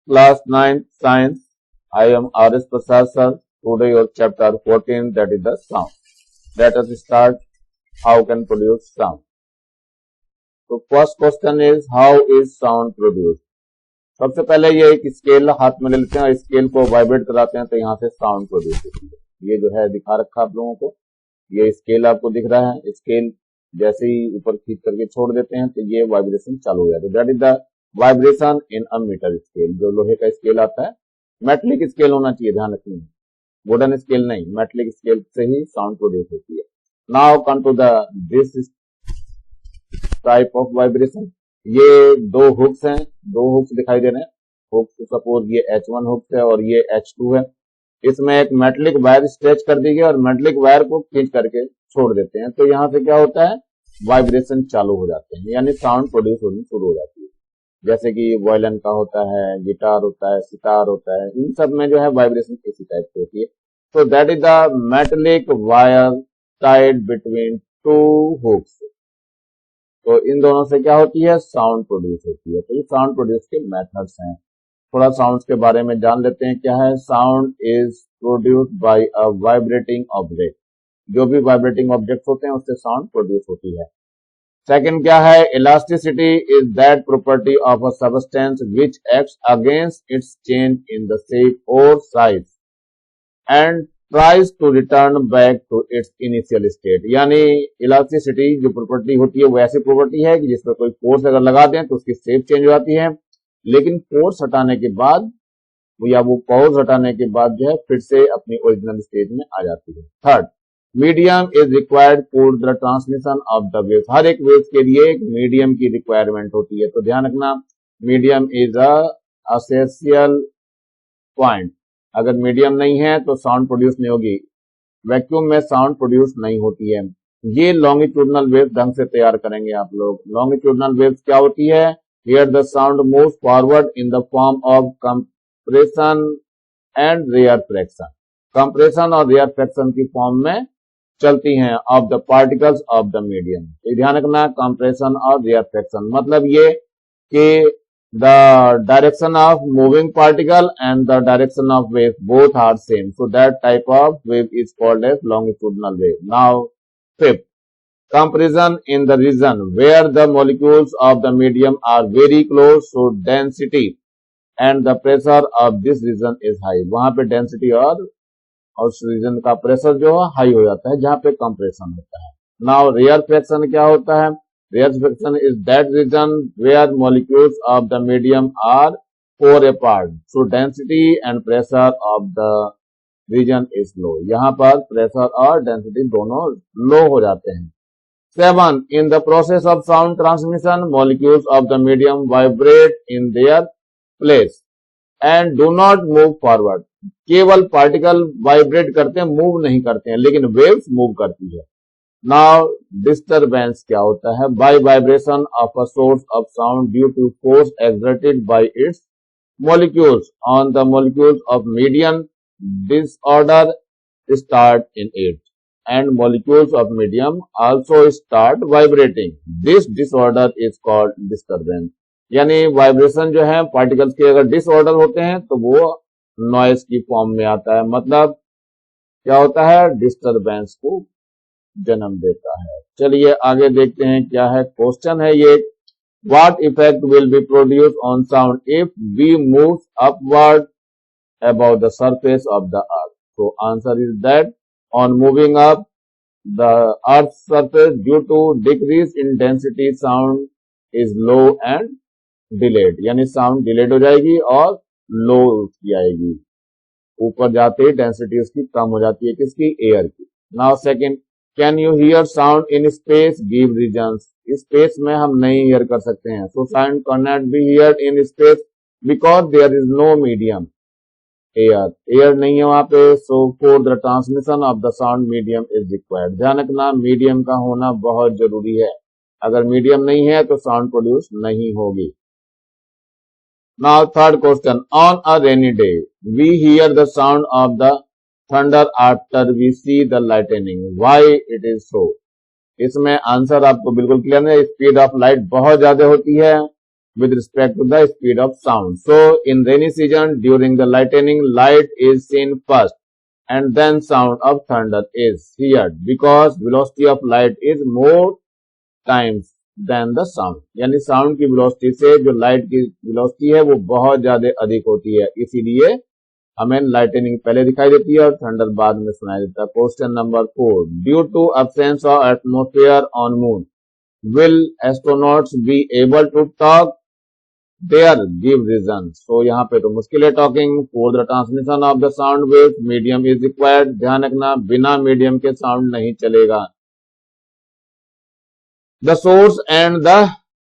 Class 9 Science. I am R.S. Prasad sir. Today your chapter 14, that is the sound. Let us start. How can produce sound? So first question is, how is sound produced? सबसे पहले ये एक scale हाथ में ले लेते हैं और स्केल को वाइब्रेट कराते हैं तो यहाँ से साउंड प्रोड्यूस होती है। ये जो है दिखा रखा आप लोगों को, ये स्केल आपको दिख रहा है। स्केल जैसे ही ऊपर खींच करके छोड़ देते हैं तो ये वाइब्रेशन चालू हो जाती है। That is the vibration in a metre scale. जो लोहे का स्केल आता है, मेटलिक स्केल होना चाहिए, ध्यान रखिए, वुडन स्केल नहीं, मेटलिक स्केल से ही साउंड प्रोड्यूस होती है। Now come to the this type of vibration. ये दो हुक्स हैं, दो हुक्स दिखाई दे रहे हैं। हुक्स सपोज ये H1 हुक्स है और ये H2 है। इसमें एक मेटलिक वायर स्ट्रेच कर दी गई और मेटलिक वायर को खींच करके छोड़ देते हैं तो यहाँ से क्या होता है, वाइब्रेशन चालू हो जाते हैं, यानी साउंड प्रोड्यूस होनी शुरू हो जाती है। जैसे कि वायलिन का होता है, गिटार होता है, सितार होता है, इन सब में जो है वाइब्रेशन इसी टाइप की होती है। तो that is the metallic wire tied between two hooks. तो इन दोनों से क्या होती है, साउंड प्रोड्यूस होती है। तो ये साउंड प्रोड्यूस के मेथड्स हैं। थोड़ा साउंड्स के बारे में जान लेते हैं। क्या है, sound is produced by a vibrating object. जो भी वाइब्रेटिंग ऑब्जेक्ट होते हैं उससे साउंड प्रोड्यूस होती है। सेकंड क्या है, elasticity is that property of a substance which acts against its change in the shape और size and tries to return back to its initial state. यानी इलास्टिसिटी जो प्रॉपर्टी होती है वो ऐसी प्रॉपर्टी है कि जिसमें कोई फोर्स अगर लगा दें तो उसकी शेप चेंज हो जाती है, लेकिन फोर्स हटाने के बाद या वो पावर्स हटाने के बाद जो है फिर से अपनी ओरिजिनल स्टेज में आ जाती है। Third, medium is required for the transmission of the waves. हर एक वेव्स के लिए एक मीडियम की रिक्वायरमेंट होती है, तो ध्यान रखना, medium is a essential point. अगर मीडियम नहीं है तो साउंड प्रोड्यूस नहीं होगी, वैक्यूम में साउंड प्रोड्यूस नहीं होती है। ये लॉन्गिट्यूडनल वेव ढंग से तैयार करेंगे आप लोग। लॉन्गिट्यूडनल वेव्स क्या होती है, here the sound moves forward in the form of compression and rarefaction. Compression और रेयरफैक्शन की फॉर्म में चलती हैं of the particles of the medium. ध्यान रखना, कंप्रेशन और रेयरफैक्शन मतलब ये कि the direction of moving particle and the direction of wave both are same, so that type of wave is called as longitudinal wave. Now fifth, compression in the region where the molecules of the medium are very close, so density and the pressure of this region is high. वहां पे density और उस reason का pressure जो है high हो जाता है जहां पे कंप्रेशन होता है। Now rarefaction क्या होता है, rarefaction is that region where molecules of the medium are far apart, so density and pressure of the region is low. यहाँ पर प्रेशर और डेंसिटी दोनों लो हो जाते हैं। 7, in the process of sound transmission, molecules of the medium vibrate in their place and do not move forward. केवल particle vibrate करते हैं, मूव नहीं करते हैं, लेकिन वेव्स मूव करती है। नाउ डिस्टरबेंस क्या होता है, by vibration of a source of sound due to force exerted by its molecules on the molecules of medium, disorder start in it and molecules of medium also start vibrating. This disorder is called disturbance. यानी vibration जो है particles के अगर disorder होते हैं तो वो noise की फॉर्म में आता है, मतलब क्या होता है, डिस्टरबेंस को जन्म देता है। चलिए आगे देखते हैं क्या है। क्वेश्चन है ये, what effect will be produce on sound if we move upward about the surface of the earth. तो answer is that on moving up the earth surface due to decrease in density sound is low and delayed. यानी sound delayed हो जाएगी और लो की आएगी, ऊपर जाते ही density उसकी कम हो जाती है, किसकी, एयर की। Now second, can you hear sound in space, give reasons. Space में हम नहीं हियर कर सकते हैं, so sound can not be heard in space because there is no medium, air नहीं है वहां पे। So for the transmission of the sound medium is required. ध्यान रखना, मीडियम का होना बहुत जरूरी है, अगर मीडियम नहीं है तो साउंड प्रोड्यूस नहीं होगी। Now third question, on a rainy day we hear the sound of the thunder after we see the lightning. Why it is so? इसमें आंसर आपको बिल्कुल क्लियर है, स्पीड ऑफ लाइट बहुत ज्यादा होती है with respect to the speed of sound. So in rainy season, during the lightning, light is seen first and then sound of thunder is heard because velocity of light is more times than the sound. यानी sound की velocity से जो light की velocity है वो बहुत ज्यादा अधिक होती है, इसीलिए हमें लाइटनिंग पहले दिखाई देती है और थंडर बाद में सुनाई देता है। Question number 4, due to absence of atmosphere on moon will astronauts be able to talk? There give reasons. So यहाँ पे तो मुश्किल है talking. For the transmission of the sound waves medium is required. ध्यान रखना बिना मीडियम के sound नहीं चलेगा। The source and the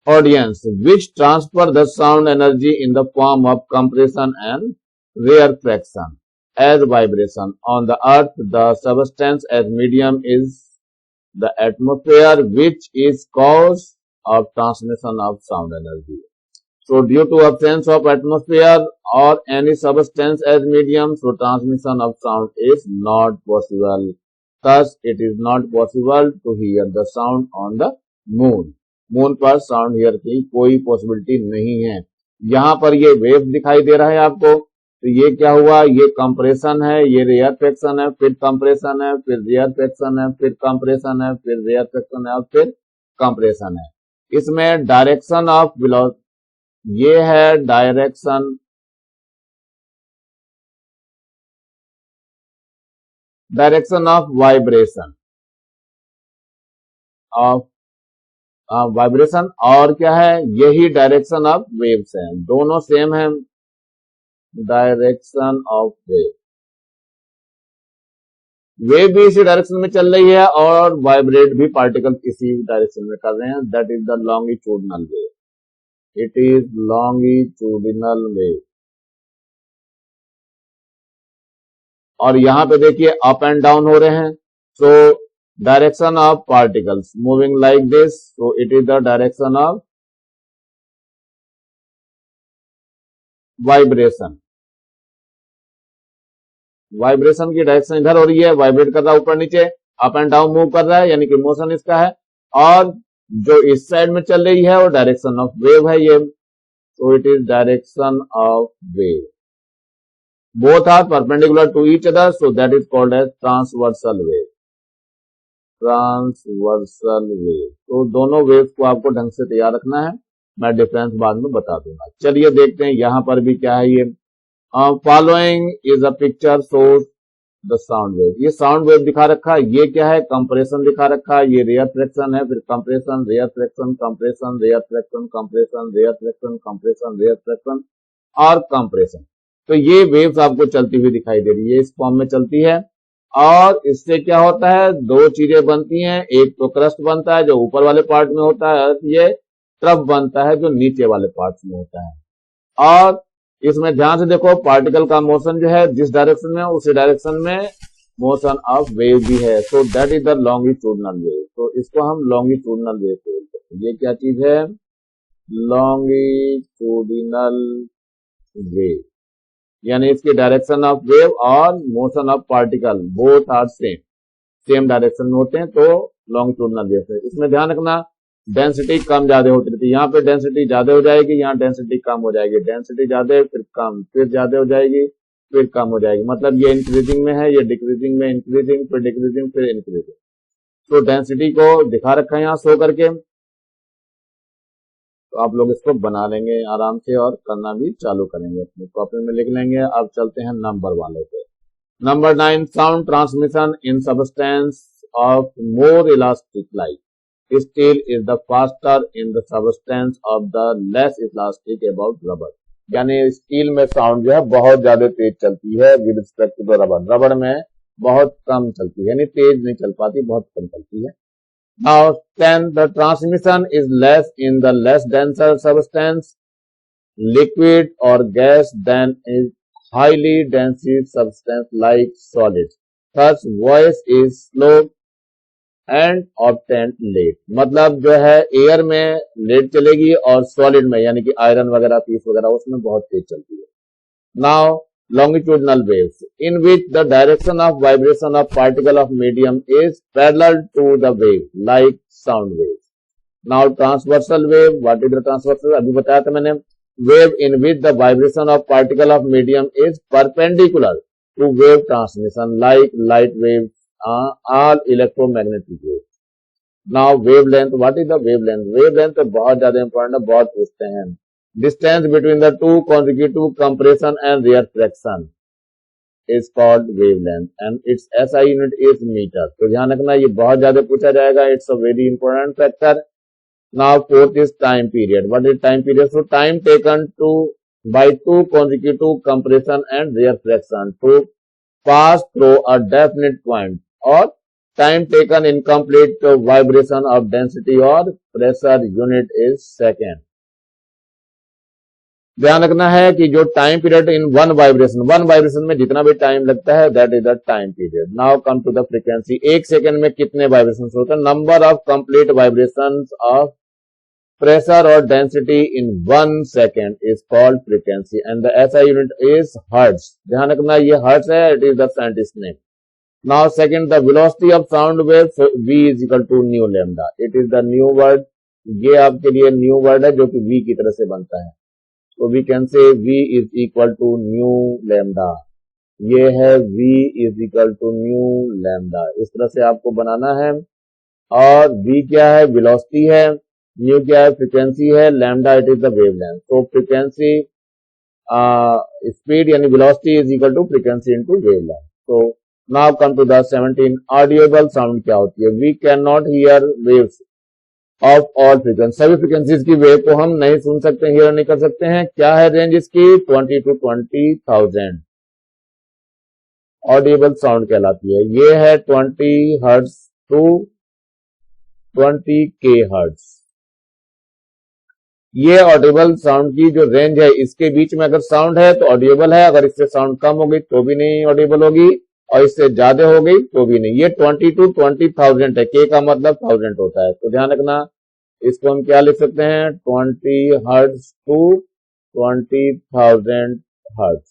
audience which transfer the sound energy in the form of compression and rarefaction as vibration. On the earth the substance as medium is the atmosphere, which is cause of transmission of sound energy. So due to absence of atmosphere or any substance as medium, so transmission of sound is not possible. Thus it is not possible to hear the sound on the moon. Moon पर sound here की कोई possibility नहीं है। यहाँ पर ये wave दिखाई दे रहा है आपको, तो ये क्या हुआ, ये कंप्रेशन है, ये रेयरफेक्शन है, फिर कंप्रेशन है, फिर रेयरफेक्शन है, फिर कंप्रेशन है, फिर रेयरफेक्शन है और फिर कंप्रेशन है। इसमें डायरेक्शन ऑफ वेलोसिटी, ये है डायरेक्शन ऑफ वाइब्रेशन और क्या है, यही डायरेक्शन ऑफ वेव्स है, दोनों सेम है। डायरेक्शन ऑफ वेव भी इसी डायरेक्शन में चल रही है और वाइब्रेट भी पार्टिकल इसी डायरेक्शन में कर रहे हैं। That is the longitudinal wave, it is longitudinal wave. और यहां पे देखिए अप एंड डाउन हो रहे हैं। So direction of particles moving like this, so it is the direction of vibration. Vibration की डायरेक्शन इधर हो रही है, वाइब्रेट कर रहा है ऊपर नीचे, अप एंड डाउन मूव कर रहा है, यानी कि मोशन इसका है। और जो इस साइड में चल रही है वो डायरेक्शन ऑफ वेव है ये, so it is direction of wave. Both are perpendicular to each other, so that is called as transversal wave. Transversal wave. तो दोनों वेव्स को आपको ढंग से तैयार रखना है, मैं डिफरेंस बाद में बता दूंगा। चलिए देखते हैं यहाँ पर भी क्या है। ये following is a picture shows the sound wave. ये साउंड वेव दिखा रखा है, ये क्या है, कंप्रेशन दिखा रखा है, ये रेयर फ्रैक्शन है, फिर compression, rarefaction, compression, rarefaction, compression, rarefaction, compression, rarefaction और कंप्रेशन। तो ये वेव्स आपको चलती हुई दिखाई दे रही है, इस फॉर्म में चलती है। और इससे क्या होता है, दो चीजें बनती हैं, एक तो क्रस्ट बनता है जो ऊपर वाले पार्ट में होता है, ये ट्रफ बनता है जो नीचे वाले पार्ट में होता है। और इसमें ध्यान से देखो, पार्टिकल का मोशन जो है जिस डायरेक्शन में उसी डायरेक्शन में मोशन ऑफ वेव भी है। सो that is the longitudinal wave. तो इसको हम लॉन्गिट्यूडिनल वेव बोलते हैं। ये क्या चीज है, लॉन्गिट्यूडिनल वेव, यानी इसकी डायरेक्शन ऑफ वेव और motion of particle both are same direction में होते हैं, तो लॉन्गिट्यूडिनल वेव है। इसमें ध्यान रखना डेंसिटी कम ज्यादा होती रहती है, यहाँ पे डेंसिटी ज्यादा हो जाएगी, यहाँ डेंसिटी कम हो जाएगी, डेंसिटी ज्यादा फिर कम, फिर ज्यादा हो जाएगी, फिर कम हो जाएगी। मतलब ये इंक्रीजिंग में है, ये डिक्रीजिंग में, इंक्रीजिंग फिर डिक्रीजिंग फिर इंक्रीजिंग। तो डेंसिटी को दिखा रखा है यहाँ शो करके, तो आप लोग इसको बना लेंगे आराम से और करना भी चालू करेंगे, अपनी कॉपी में लिख लेंगे। अब चलते हैं नंबर वाले पे। Number 9, sound transmission in substance of more elastic like steel is the faster in the substance of the less elastic about rubber. यानी स्टील में साउंड जो है बहुत ज्यादा तेज चलती है with respect to the rubber. Rubber में बहुत कम चलती है, यानी तेज नहीं चल पाती, बहुत कम चलती है। Now 10, the transmission is less in the less denser substance, liquid or gas than is highly dense substance like solid. Thus voice is slow and obtained late. मतलब जो है एयर में लेट चलेगी और सॉलिड में यानी कि आयरन वगैरह पीस वगैरह उसमें बहुत तेज चलती है। Now longitudinal waves in which the direction of vibration of particle of medium is parallel to the wave like sound waves. Now transversal wave, what is the transversal, अभी बताया था मैंने, wave in which the vibration of particle of medium is perpendicular to wave transmission like light wave, all electromagnetic wave. Now wavelength, what is the wavelength, wavelength तो बहुत ज्यादा important है, बहुत पूछते हैं। Distance between the two consecutive compression and rarefaction is called wavelength and its SI unit is meter। तो ध्यान रखना ये बहुत ज्यादा पूछा जाएगा, it's a very important factor। Now fourth is time period, what is time period, so time taken to by two consecutive compression and rarefaction to pass through a definite point, or time taken in complete vibration of density or pressure unit is second। ध्यान रखना है कि जो time period in one vibration में जितना भी time लगता है that is the time period. Now come to the frequency, एक सेकंड में कितने वाइब्रेशन होते हैं, number of complete vibration of pressure और density in 1 second is called frequency and the SI unit is hertz. ध्यान रखना ये हर्ट्ज है, it is the scientist name. Now second, the velocity of sound wave v is equal to nu lambda, it is the nu word, ये आपके लिए new word है जो कि v की तरह से बनता है। तो we can say v is equal to nu lambda, ये है v is equal to nu lambda, इस तरह से आपको बनाना है। और v क्या है, वेलोसिटी है, न्यू क्या है, फ्रीक्वेंसी है, lambda it is the wavelength. तो फ्रीक्वेंसी स्पीड यानी velocity is equal to frequency into wavelength. तो now come to the 17, audible sound क्या होती है, we can not hear waves of all frequency, सभी फ्रीक्वेंसीज की वेव को हम नहीं सुन सकते, हियर नहीं कर सकते हैं। क्या है रेंज इसकी, 20 to 20,000 ऑडिएबल साउंड कहलाती है। ये है 20 हर्ट्ज टू 20K हर्ट्ज। ये ऑडिएबल साउंड की जो रेंज है, इसके बीच में अगर साउंड है तो ऑडिएबल है, अगर इससे साउंड कम हो गई तो भी नहीं ऑडिएबल होगी, और इससे ज्यादा हो गई तो भी नहीं। ये 20 to 20,000 है, K का मतलब 1000 होता है। तो ध्यान रखना, इसको हम क्या लिख सकते हैं, 20 हर्ट्ज टू 20,000 हर्ट्ज।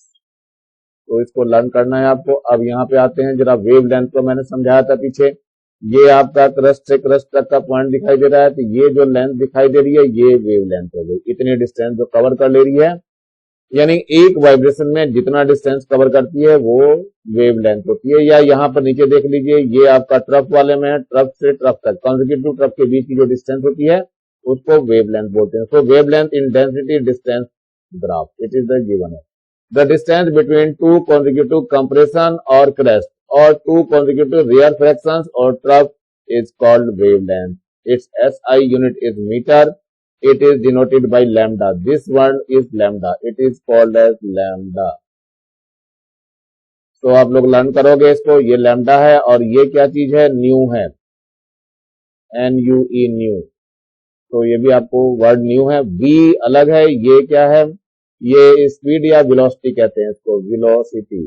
तो इसको लर्न करना है आपको। अब यहाँ पे आते हैं जरा, वेवलेंथ को मैंने समझाया था पीछे, ये आपका क्रस्ट से क्रस्ट तक का पॉइंट दिखाई दे रहा है, तो ये जो लेंथ दिखाई दे रही है ये वेवलेंथ हो गई, इतनी डिस्टेंस जो कवर कर ले रही है, यानी एक वाइब्रेशन में जितना डिस्टेंस कवर करती है वो वेवलेंथ होती है। या यहाँ पर नीचे देख लीजिए, ये आपका ट्रफ वाले में है, ट्रफ से ट्रफ तक कॉन्जिक्यूटिव ट्रफ के बीच की जो डिस्टेंस होती है उसको वेवलेंथ बोलते हैं। So wavelength in density distance graph, it is the given है। The distance between two consecutive compression और क्रेस्ट और टू कॉन्जिक्यूटिव रेयरफ्रैक्शंस और trough is called wavelength. Its SI unit is metre, it is denoted by lambda, this one is lambda, it is called as lambda। तो आप लोग learn करोगे इसको, ये lambda है और ये क्या चीज है, न्यू है, NUE न्यू। तो ये भी आपको वर्ड न्यू है। v अलग है, ये क्या है, ये स्पीड या वेलोसिटी कहते हैं इसको, वेलोसिटी।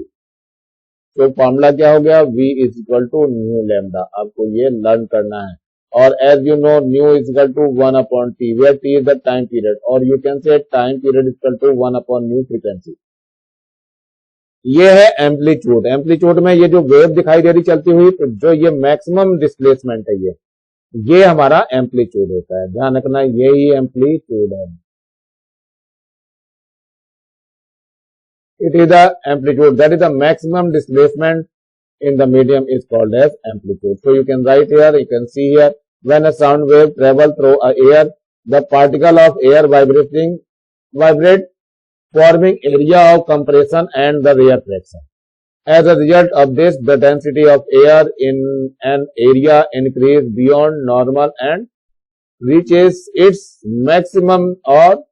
तो फॉर्मूला क्या हो गया, v is equal to nu lambda, आपको ये लर्न करना है। और as you know, nu is equal to 1 upon t, where t is the time period, or you can say time period is equal to 1 upon nu frequency। ये है amplitude. Amplitude में ये जो वेव दिखाई दे रही चलती हुई, तो जो ये मैक्सिमम डिस्प्लेसमेंट है ये हमारा एम्पलीट्यूड होता है। ध्यान रखना, यही एम्पलीट्यूड है, it is the amplitude, that is the maximum displacement in the medium is called as amplitude। So you can write here, you can see here, when a sound wave travel through a air, the particle of air vibrate, forming area of compression and the rarefaction। As a result of this, the density of air in an area increase beyond normal and reaches its maximum, or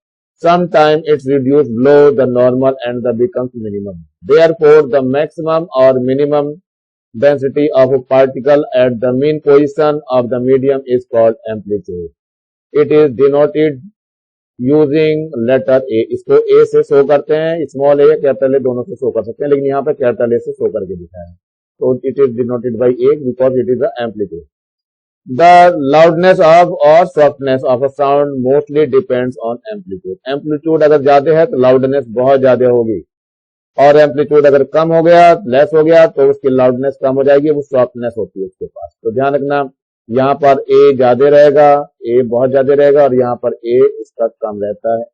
sometimes it's reduced below the normal and the becomes minimum। Therefore, the maximum or minimum density of a particle at the mean position of the medium is called amplitude। It is denoted using letter A। इसको A से show करते हैं, small a या capital A दोनों से show कर सकते हैं, लेकिन यहाँ पे कैपिटल A से शो करके दिखाया है। तो it is denoted by A because it is the amplitude। The loudness of or softness of a sound mostly depends on amplitude। amplitude अगर ज्यादा है तो loudness बहुत ज्यादा होगी, और एम्पलीट्यूड अगर कम हो गया, लेस हो गया, तो उसकी लाउडनेस कम हो जाएगी, वो सॉफ्टनेस होती है उसके पास। तो ध्यान रखना, यहाँ पर ए ज्यादा रहेगा, ए बहुत ज्यादा रहेगा और यहाँ पर ए इसका कम रहता है।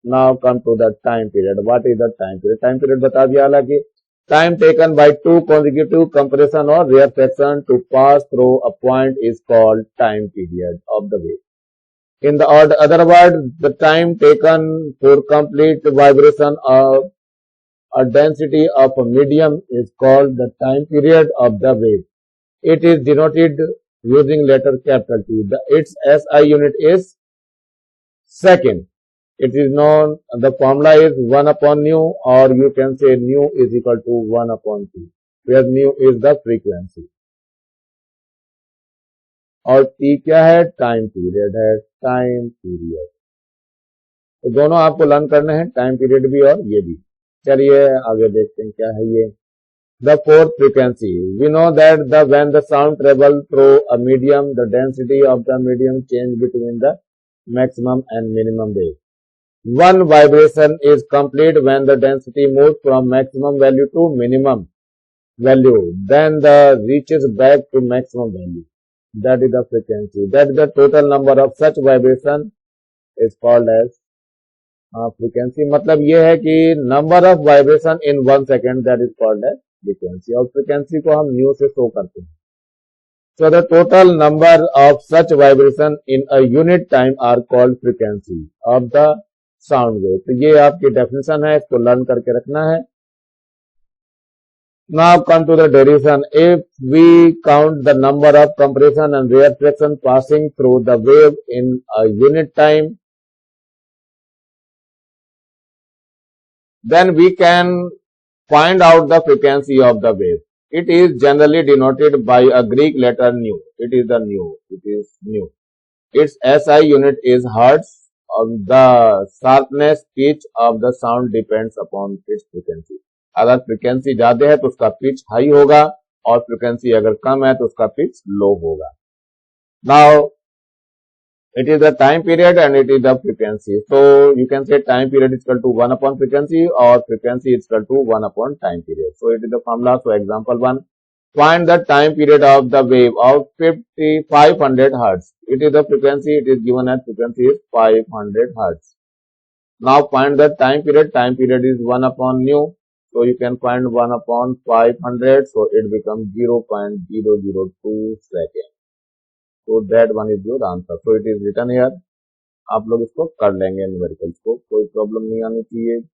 Now come to the time period. What is the time period? Time period बता दिया, हालांकि time taken by two consecutive compression or rarefaction to pass through a point is called time period of the wave. In the other word, the time taken for complete vibration of a density of a medium is called the time period of the wave. It is denoted using letter capital T. Its SI unit is second. It is known, the formula is 1 upon nu, or you can say nu is equal to 1 upon t, where nu is the frequency. और t क्या है? Time period है, time period. तो दोनों आपको learn करने हैं, time period भी और ये भी। चलिए आगे देखते हैं क्या है ये। The fourth frequency. We know that when the sound travels through a medium, the density of the medium change between the maximum and minimum wave. One vibration is complete when the density moves from maximum value to minimum value. Then the reaches back to maximum value. That is the frequency. That is the total number of such vibration is called as frequency. मतलब ये है कि number of vibration in 1 second, that is called as frequency. और frequency को हम nu से show करते हैं. So the total number of such vibration in a unit time are called frequency of the sound wave. तो ये आपकी definition है, इसको लर्न करके रखना है। Now come to the derivation. If we count the number of compression and rarefaction passing through the wave in a unit time, then we can find out the frequency of the wave. It is generally denoted by a Greek letter nu. It is the nu. It is nu. Its SI unit is hertz. The sharpness pitch of the sound depends upon its frequency. अगर frequency ज्यादा है तो उसका pitch high होगा और frequency अगर कम है तो उसका पिच लो होगा। Now it is the time period and it is the frequency. So you can say time period is equal to 1 upon frequency or frequency is equal to 1 upon time period. So it is the formula. So example 1. Find the time period of the wave of 500 hertz. It is the frequency, it is given as frequency is 500 hertz. Now find the time period. Time period is 1 upon nu. So you can find 1 upon 500. So it becomes 0.002 seconds. So that one is your answer. So it is written here. आप लोग इसको कर लेंगे numericals को, कोई problem नहीं आनी चाहिए।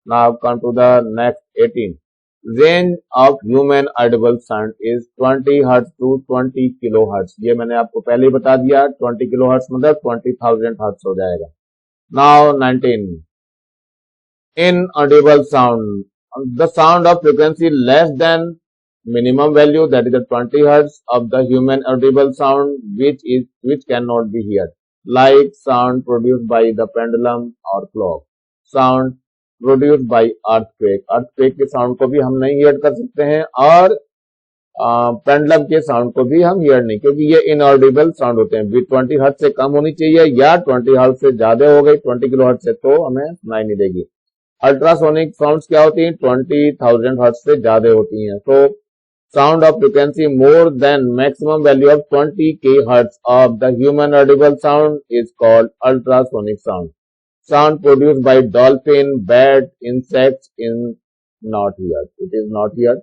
Now come to the next 18. Range of human audible sound is 20 hertz to 20 kilohertz. ये मैंने आपको पहले ही बता दिया, 20 kilohertz मतलब 20,000 hertz हो जाएगा। Now 19. Inaudible sound. The sound of frequency less than minimum value, that is the 20 hertz of the human audible sound which cannot be heard, like sound produced by the pendulum or clock. Sound produced by earthquake. Earthquake के sound को भी हम नहीं hear कर सकते हैं और pendulum के साउंड को भी हम हियर नहीं, क्योंकि ये इनऑडिबल साउंड होते हैं। 20 हर्ट्ज से कम होनी चाहिए या 20 हर्ट्ज से ज्यादा हो गई 20 किलो हर्ट्ज से तो हमें सुनाई नहीं देगी। अल्ट्रासोनिक साउंड्स क्या होती हैं? 20,000 हर्ट्ज से ज्यादा होती हैं। तो sound of frequency more than maximum value of 20 kHz of the human audible sound is called ultrasonic sound. Sound produced by dolphin, bat, insects in not here. It is not here.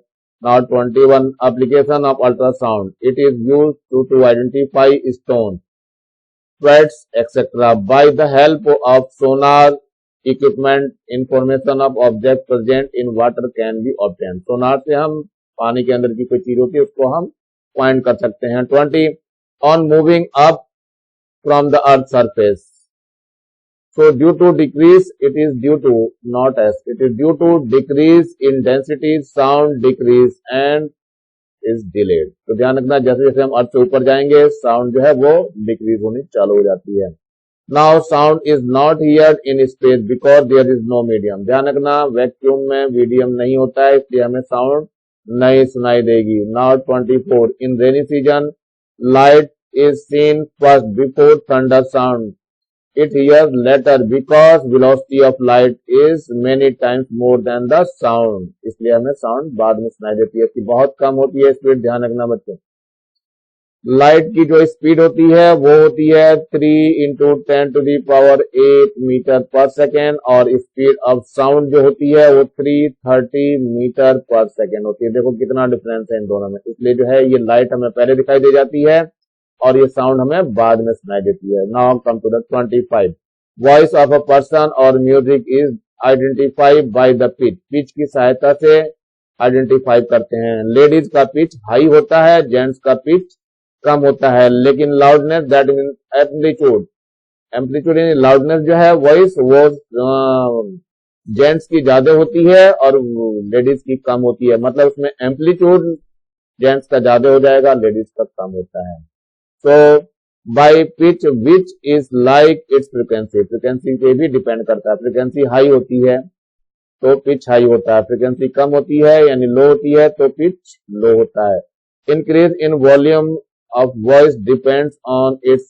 Now 21. Application of ultrasound. It is used to identify stones, threads, etc. By the help of sonar equipment, information of objects present in water can be obtained. सोनार से हम पानी के अंदर की कोई चीज होती है उसको हम पॉइंट कर सकते हैं। 20. On moving up from the earth surface. So due to decrease, it is due to not as, it is due to decrease in density, sound decrease and is delayed. तो ध्यान रखना, जैसे जैसे हम अर्थ से ऊपर जाएंगे साउंड जो है वो डिक्रीज होनी चालू हो जाती है। Now sound is not heard in space because there is no medium. ध्यान रखना, वैक्यूम में मीडियम नहीं होता है इसलिए हमें साउंड नहीं सुनाई देगी। Now 24. In rainy season, light is seen first before thunder sound. It hears later because velocity of light is many times more than the sound. इसलिए हमें साउंड बाद में सुनाई देती है, इसकी बहुत कम होती है स्पीड, ध्यान रखना बच्चों। लाइट की जो स्पीड होती है वो होती है 3 इंटू 10⁸ मीटर पर सेकेंड, और स्पीड ऑफ साउंड जो होती है वो 330 मीटर पर सेकेंड होती है। देखो कितना डिफरेंस है इन दोनों में, इसलिए जो है ये लाइट हमें पहले दिखाई दे जाती है और ये साउंड हमें बाद में सुनाई देती है। Now come to the 25। Voice of a person और music is identified by the pitch. Pitch की सहायता से आइडेंटिफाई करते हैं। लेडीज का पिच हाई होता है, जेंट्स का पिच कम होता है। लेकिन loudness that mean amplitude, amplitude यानी लाउडनेस जो है वॉइस वो जेंट्स की ज्यादा होती है और लेडीज की कम होती है। मतलब उसमें एम्पलीट्यूड जेंट्स का ज्यादा हो जाएगा, लेडीज का कम होता है। So by pitch which is like its frequency, frequency पे भी डिपेंड करता है। फ्रिक्वेंसी हाई होती है तो पिच हाई होता है, फ्रिक्वेंसी कम होती है यानी लो होती है तो पिच लो होता है। Increase in volume of voice depends on its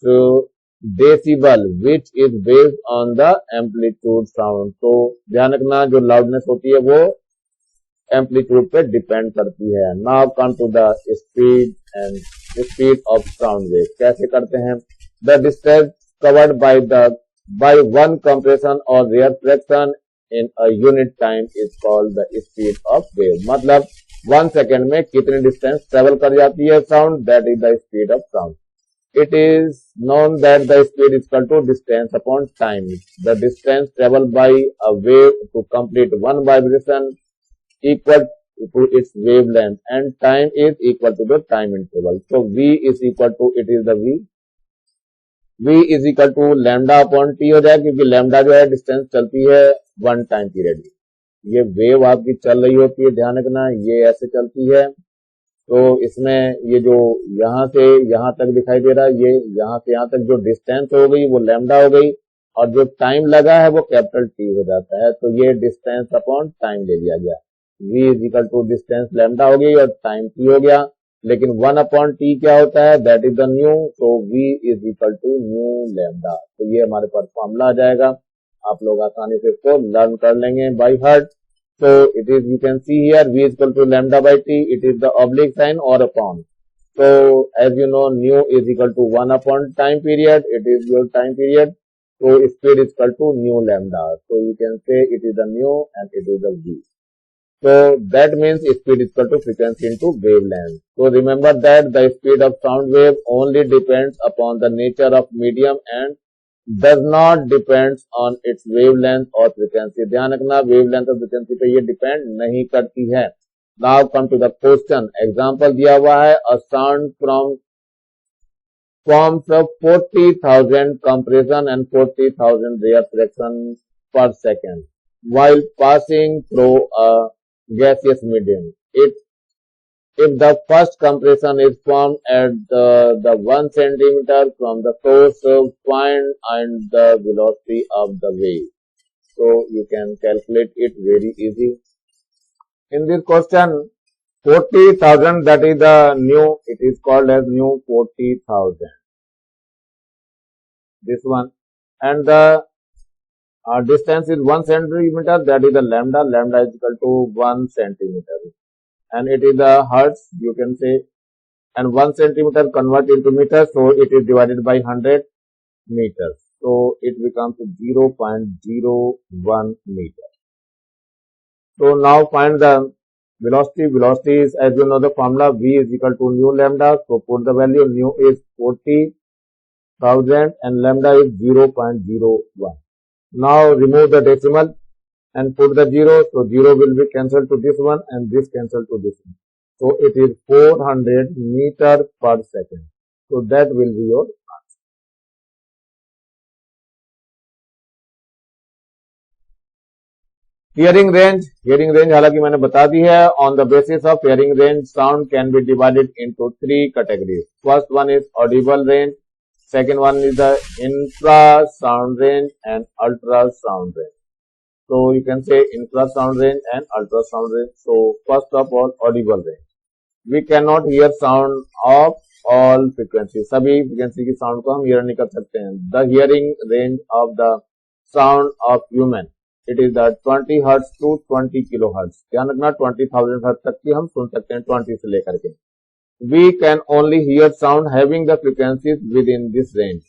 decibel which is based on the amplitude sound। तो ध्यान रखना जो लाउडनेस होती है वो एम्पलीट्यूड पे डिपेंड करती है। Now come to the speed and speed of sound wave. कैसे करते हैं? The distance covered by one compression और reflection in a unit time is called the speed of wave. मतलब 1 सेकेंड में कितनी डिस्टेंस ट्रेवल कर जाती है sound, that is the speed of sound. It is known that the speed is equal to distance upon time. The distance traveled by a wave to complete one vibration equal to its wavelength, and time is equal to the time interval. So V is equal to, it is the V is equal to lambda upon T हो जाए, क्योंकि lambda जो है distance चलती है 1 time period में। ये wave आपकी चल रही होती है, ध्यान रखना ये ऐसे चलती है। तो इसमें ये जो यहाँ से यहाँ तक दिखाई दे रहा है, ये यहाँ से यहाँ तक जो डिस्टेंस हो गई वो लैम्डा हो गई, और जो टाइम लगा है वो कैपिटल टी हो जाता है। तो ये डिस्टेंस अपॉन टाइम ले लिया गया। v is equal to distance lambda हो गई और टाइम टी हो गया। लेकिन 1 अपॉन टी क्या होता है? That is the nu. तो v is equal to nu lambda. तो ये हमारे पास फॉर्मूला आ जाएगा। आप लोग आसानी से इसको लर्न कर लेंगे by heart. So it is, you can see here v is equal to lambda by t, it is the oblique sign or upon. So as you know, nu is equal to 1 upon time period, it is your time period. So speed is equal to nu lambda. So you can say it is the nu and it is the v. So that means speed is equal to frequency into wavelength. So remember that the speed of sound wave only depends upon the nature of medium and does not depends on its wavelength or frequency। ध्यान रखना wavelength और frequency पे ये depend नहीं करती है। Now come to the question। Example दिया हुआ है, a sound forms of 40,000 compression and 40,000 reaction per second while passing through a gaseous medium. If the first compression is formed at the 1 centimeter from the source, find and the velocity of the wave. So you can calculate it very easy. In this question, 40,000, that is the nu, it is called as nu 40,000. This one, and the distance is 1 centimeter, that is the lambda. Lambda is equal to 1 centimeter. And it is the hertz, you can say, and 1 centimeter convert into meters, so it is divided by 100 meters, so it becomes 0.01 meter. So now find the velocity. Velocity is, as you know the formula, v is equal to nu lambda. So put the value, nu is 40,000 and lambda is 0.01. Now remove the decimal and put the 0, so 0 will be cancelled to this one and this cancelled to this one. So it is 400 meter per second. So that will be your answer. Hearing range हालांकि मैंने बता दी है। On the basis of hearing range, sound can be divided into 3 categories. First one is audible range, second one is the infrasound range and ultrasound range. So you can say infrasound range and ultrasound range. So first of all, audible range. We cannot hear sound of all frequencies. सभी frequency की sound को हम hear नहीं कर सकते हैं. The hearing range of the sound of human, it is the 20 hertz to 20 kilohertz. ध्यान रखना 20,000 hertz तक की हम सुन सकते हैं 20 से लेकर के. We can only hear sound having the frequencies within this range.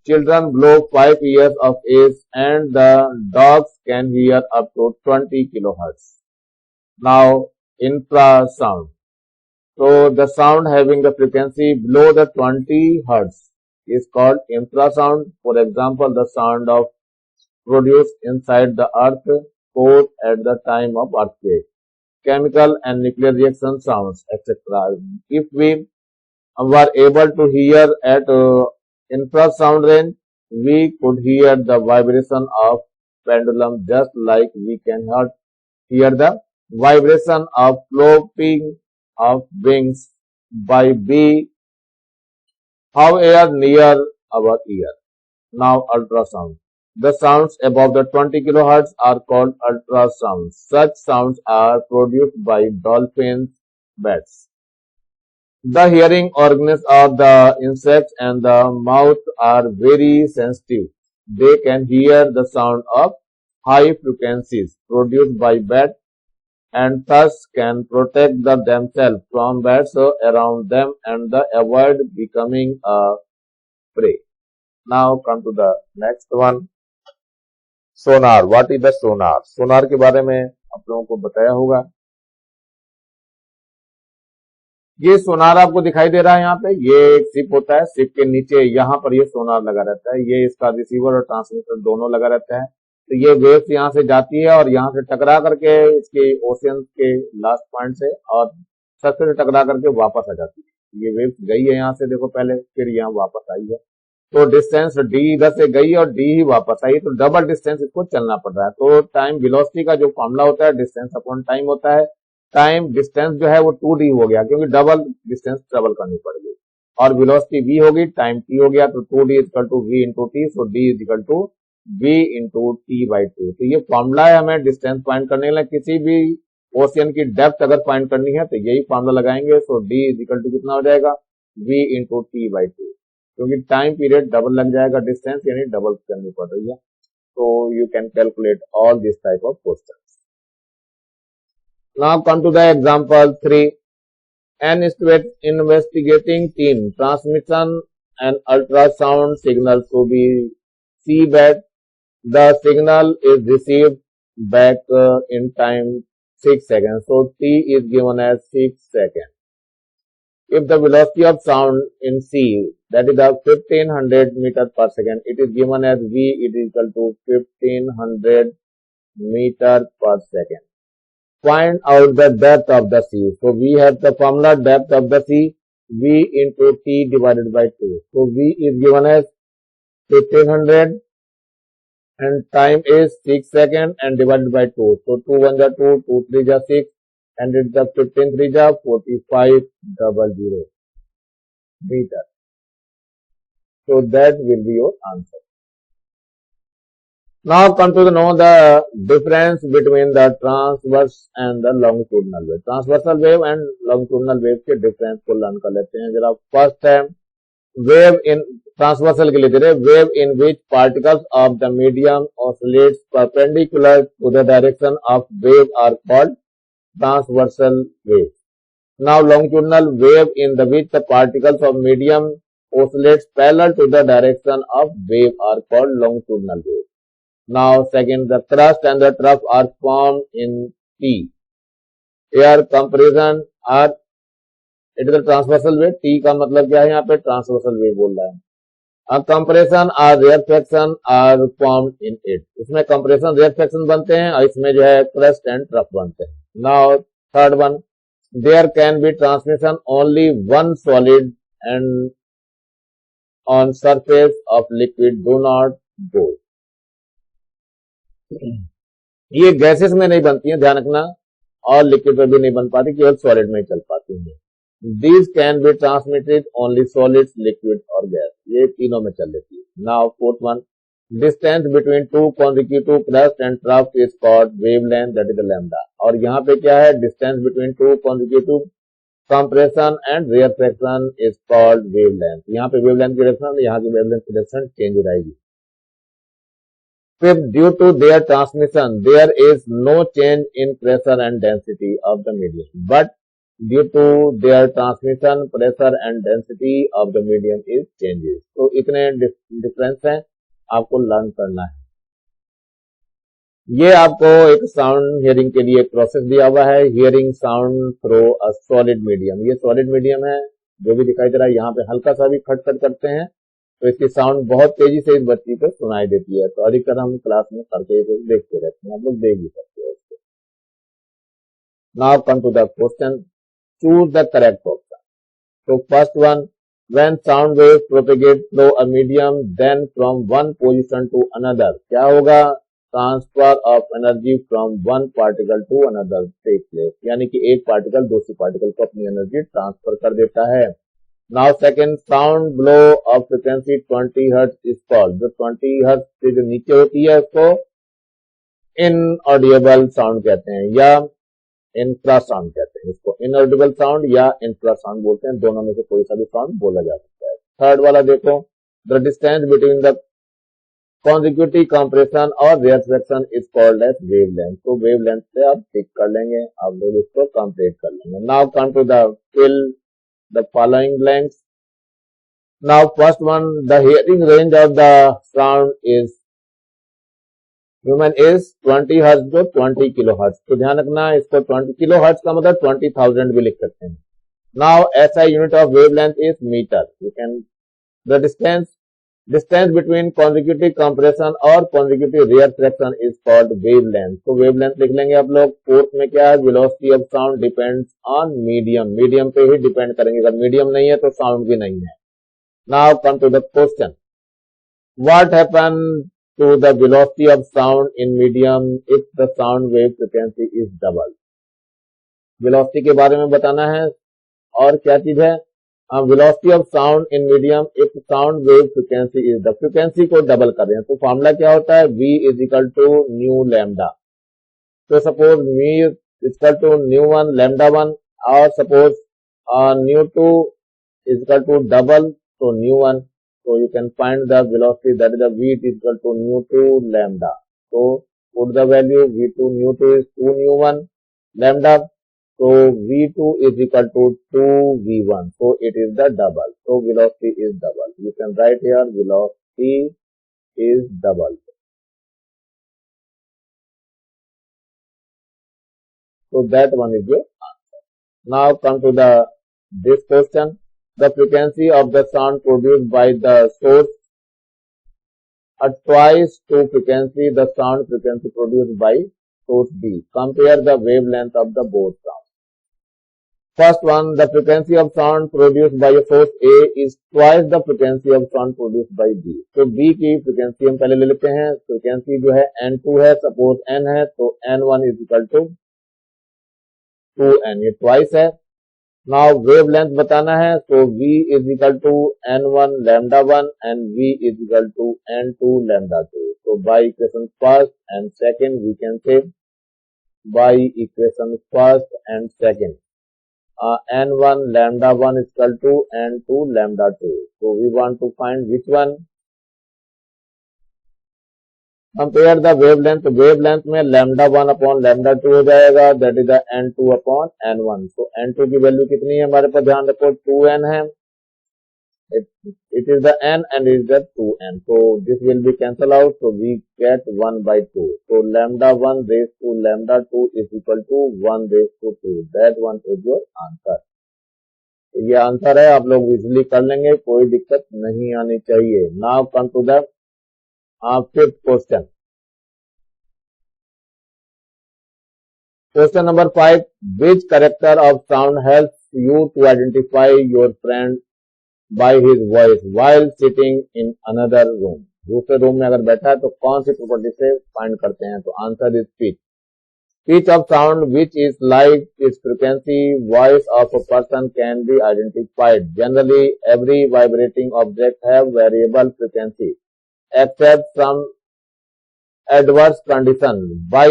Children below 5 years of age and the dogs can hear up to 20 kilohertz. Now, infrasound. So, the sound having the frequency below the 20 hertz is called infrasound. For example, the sound of produced inside the earth core at the time of earthquake, chemical and nuclear reaction sounds, etc. If we were able to hear at infrasound range, we could hear the vibration of pendulum just like we can hear the vibration of flapping of wings by bee, however near our ear. Now ultrasound. The sounds above the 20 kilohertz are called ultrasounds. Such sounds are produced by dolphins, bats. The hearing organs of the insects and the mouth are very sensitive. They can hear the sound of high frequencies produced by bats and thus can protect themselves from bats around them and avoid becoming a prey. Now come to the next one. Sonar. What is the sonar? Sonar के बारे में आप लोगों को बताया होगा. ये सोनार आपको दिखाई दे रहा है यहाँ पे. ये एक शिप होता है. शिप के नीचे यहाँ पर ये सोनार लगा रहता है. ये इसका रिसीवर और ट्रांसमीटर दोनों लगा रहता है. तो ये वेव्स यहाँ से जाती है और यहाँ से टकरा करके इसके ओशियन के लास्ट पॉइंट से और सरफेस से टकरा करके वापस आ जाती है. ये वेव्स गई है यहाँ से, देखो पहले, फिर यहाँ वापस आई है. तो डिस्टेंस d इधर से गई और d ही वापस आई, तो डबल डिस्टेंस इसको चलना पड़ रहा है. तो टाइम वेलोसिटी का जो फॉर्मूला होता है डिस्टेंस अपॉन टाइम होता है. टाइम डिस्टेंस जो है वो 2d हो गया क्योंकि डबल डिस्टेंस ट्रेवल करनी पड़ गई और वेलोसिटी v होगी, टाइम t हो गया. तो 2d equal to v into t. So d is equal to v into t by 2. तो ये फॉर्मूला है हमें डिस्टेंस फाइंड करने के लिए. किसी भी ओशियन की डेप्थ अगर फाइंड करनी है तो यही फॉर्मूला लगाएंगे. सो d इज इक्वल टू कितना हो जाएगा? v into t by 2. क्योंकि टाइम पीरियड डबल लग जाएगा, डिस्टेंस यानी डबल करनी पड़ रही है. तो you can calculate all this type of question. Now come to the example 3. An investigating team transmission an ultrasound signal to be seabed. The signal is received back in time 6 seconds. So t is given as 6 seconds. If the velocity of sound in sea, that is the 1500 meters per second, it is given as v, it is equal to 1500 meter per second. Find out the depth of the sea. So we have the formula depth of the sea, v into t divided by 2. So v is given as 1500 and time is 6 seconds and divided by 2. So 2 1 is 2, 2 3 is 6. And it's the 15 3 is 4500 meter. So that will be your answer. Now come to know the difference between the transverse and the longitudinal wave. Transversal wave and longitudinal wave के difference को learn कर लेते हैं जरा. First time wave in transversal के लिए दे रहे, wave in which particles of the medium oscillates perpendicular to the direction of wave are called transversal wave. Now longitudinal wave in the which the particles of medium oscillates parallel to the direction of wave are called longitudinal wave. Now second, the thrust and the trough are formed in T. Air compression are, it is a transversal wave. T का मतलब क्या है यहाँ पे? Transversal wave बोल रहा है. A compression or rarefaction are formed in it. इसमें compression rarefaction बनते हैं और इसमें जो है thrust and trough बनते हैं. Now third one, there can be transmission only one solid and on surface of liquid do not go. ये गैसेस में नहीं बनती है, ध्यान रखना, और लिक्विड में भी नहीं बन पाती, केवल सॉलिड में ही चल पाती है. These can be transmitted only solids, liquid और gas. ये तीनों में चल लेती है. Now fourth one, distance between two consecutive crust and trough is called wavelength, that is the lambda. और यहाँ पे क्या है? Distance between two consecutive compression and rarefaction is called wavelength. यहाँ पे wavelength की डायरेक्शन, यहाँ की wavelength की डायरेक्शन चेंज हो जाएगी. Fifth, due to their transmission, there is no change in pressure and density of the medium, but due to their transmission pressure and density of the medium is changes. तो इतने difference हैं, आपको learn करना है। ये आपको एक sound hearing के लिए एक प्रोसेस दिया हुआ है, hearing sound through a solid medium. ये सॉलिड मीडियम है, जो भी दिखाई दे रहा है, यहाँ पे हल्का सा भी खटखट करते हैं तो इसकी साउंड बहुत तेजी से इस बच्ची को सुनाई देती है। तो अधिकतर हम क्लास में करके देखते रहते हैं, आप लोग देख भी सकते हो इसको। Now come to the question, choose the correct option. तो first one, when sound waves propagate through a medium then from one position to another, क्या होगा? Transfer of energy from one particle to another take place, यानी कि एक particle दूसरी particle को अपनी energy transfer कर देता है। Now second, sound blow of frequency 20 hertz is called, जो 20 हर्ट्ज से जो नीचे होती है उसको इनऑडिबल साउंड कहते हैं या इंफ्रासाउंड कहते हैं। इसको इनऑडिबल साउंड या इंफ्रासाउंड बोलते हैं, दोनों में से कोई सा भी साउंड बोला जा सकता है। थर्ड वाला देखो, the distance between the consecutive compression और rarefaction is called as wavelength. तो वेवलेंथ से आप टिक कर लेंगे, आप लोग इसको कंप्लीट कर लेंगे। Now come to the fill the following blanks. Now first one, the hearing range of the sound is human is 20 hertz to 20 kilohertz। तो ध्यान रखना, इसको 20 kilohertz का मतलब 20,000 भी लिख सकते हैं। Now SI unit of wavelength is meter। You can the distance between consecutive compression और consecutive rarefaction is called wavelength। तो wavelength लिख लेंगे आप लोग। फोर्थ में क्या है? velocity of sound depends on medium। Medium पे ही डिपेंड करेंगे, अगर मीडियम नहीं है तो साउंड भी नहीं है। Now come to the question, what happen to the velocity of sound in medium if the sound wave frequency is double। velocity के बारे में बताना है। और क्या चीज है? Velocity of sound in medium if sound wave frequency is the, frequency को डबल कर रहे हैं तो फॉर्मूला क्या होता है? v is equal to nu lambda. तो suppose v is equal to nu one lambda one, और suppose nu two is equal to double तो न्यू वन। तो you can find the velocity that is the v is equal to nu two lambda. तो put the value v2 new two is 2 new one lambda. So V2 is equal to 2V1. So it is the double. So velocity is double. You can write here velocity is double. So that one is your answer. Now come to this question. The frequency of the sound produced by the source are twice to frequency the sound frequency produced by source B. Compare the wavelength of the both sounds. First one, the frequency of sound produced by a source A is twice the frequency of sound produced by B। तो B की frequency हम पहले ले लेते हैं। Frequency जो है N2 है, सपोज N है तो N1 is equal to 2N, ये ट्वाइस है। नाउ वेवलेंथ बताना है, तो V is equal to N1 lambda 1 and V is equal to N2 lambda 2। तो by equation first and second we can say by equation first and second N1 lambda 1 is equal to N2 lambda 2। So we want to find which one? Compare the wavelength। wavelength में lambda 1 upon lambda 2 हो जाएगा, that is the N2 upon N1। तो N2 की value कितनी है हमारे पास? ध्यान रखो 2N है, it is the N and it is the 2N। so this will be cancel out, so we get 1 by 2। so lambda 1 raised to lambda 2 is equal to 1 raised to 2। that one is your answer। ये answer है, आप लोग easily कर लेंगे, कोई दिक्कत नहीं आनी चाहिए। Now come to the fifth question. Question number 5, which character of sound helps you to identify your friend by his voice while sitting in another room। दूसरे रूम में अगर बैठा है तो कौन सी प्रॉपर्टी से फाइंड करते हैं? तो answer is pitch. Pitch of sound which is like its frequency, voice of a person can be identified। Generally, every vibrating object have variable frequency except some adverse condition by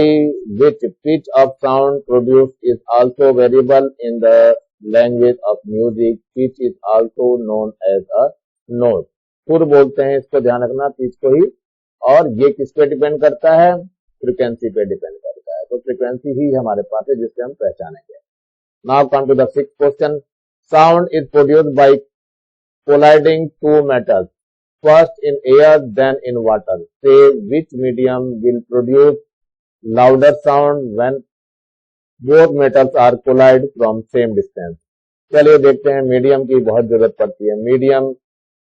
which pitch of sound produced is also variable। in the language of music, pitch is also known as a note। सुर बोलते हैं इसको, ध्यान रखना pitch को ही। और ये किस पे डिपेंड करता है? फ्रीक्वेंसी पे डिपेंड करता है। तो फ्रीक्वेंसी ही हमारे पास है जिससे हम पहचानेंगे। Now come to the sixth question. Sound is produced by colliding two metals, first in air, then in water. Say which medium will produce louder sound when both metals are collide from same distance. चलिए देखते हैं medium की बहुत जरूरत पड़ती है. Medium